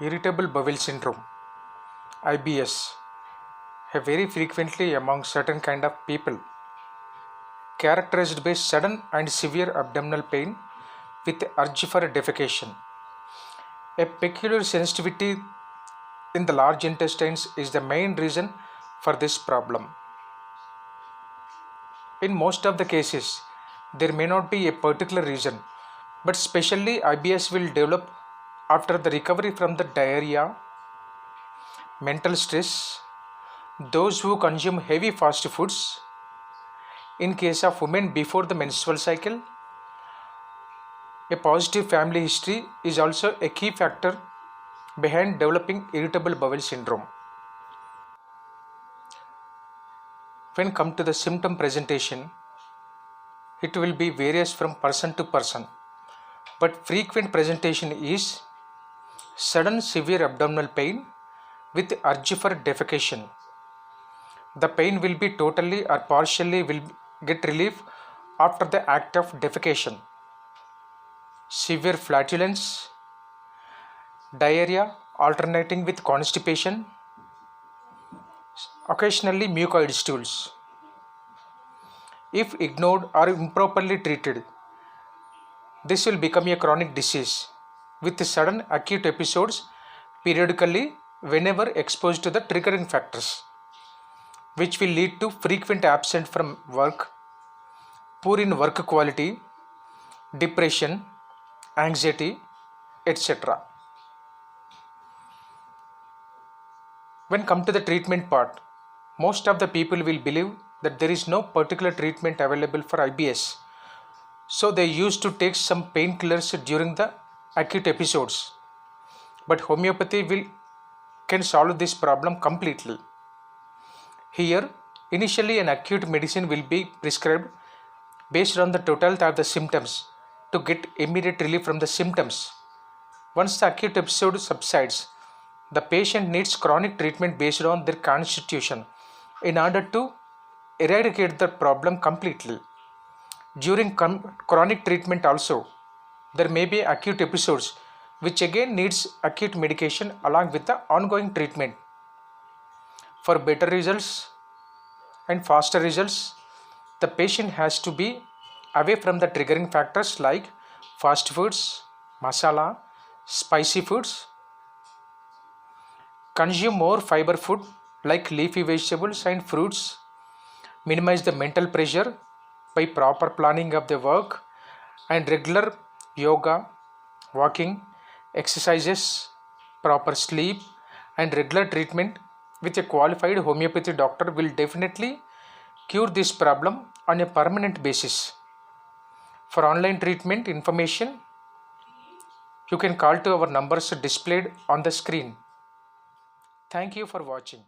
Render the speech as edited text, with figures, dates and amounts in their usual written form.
Irritable bowel syndrome (IBS) have very frequently among certain kind of people, characterized by sudden and severe abdominal pain with urge for defecation. A peculiar sensitivity in the large intestines is the main reason for this problem. In most of the cases, there may not be a particular reason, but especially IBS will develop after the recovery from the diarrhea, mental stress, those who consume heavy fast foods, in case of women before the menstrual cycle. A positive family history is also a key factor behind developing irritable bowel syndrome. When come to the symptom presentation, it will be various from person to person, but frequent presentation is sudden severe abdominal pain with urge for defecation. The pain will be totally or partially will get relief after the act of defecation. Severe flatulence, diarrhea alternating with constipation, occasionally mucoid stools. If ignored or improperly treated, this will become a chronic disease with sudden acute episodes periodically whenever exposed to the triggering factors, which will lead to frequent absence from work, poor in work quality, depression, anxiety, etc. When come to the treatment part, most of the people will believe that there is no particular treatment available for IBS. So they used to take some painkillers during the acute episodes. But homeopathy can solve this problem completely. Here, initially an acute medicine will be prescribed based on the totality of the symptoms to get immediate relief from the symptoms. Once the acute episode subsides, the patient needs chronic treatment based on their constitution in order to eradicate the problem completely. During chronic treatment also, there may be acute episodes which again needs acute medication along with the ongoing treatment. For better results and faster results, the patient has to be away from the triggering factors like fast foods, masala, spicy foods. Consume more fiber food like leafy vegetables and fruits. Minimize the mental pressure by proper planning of the work and regular yoga, walking, exercises, proper sleep, and regular treatment with a qualified homeopathy doctor will definitely cure this problem on a permanent basis. For online treatment information, you can call to our numbers displayed on the screen. Thank you for watching.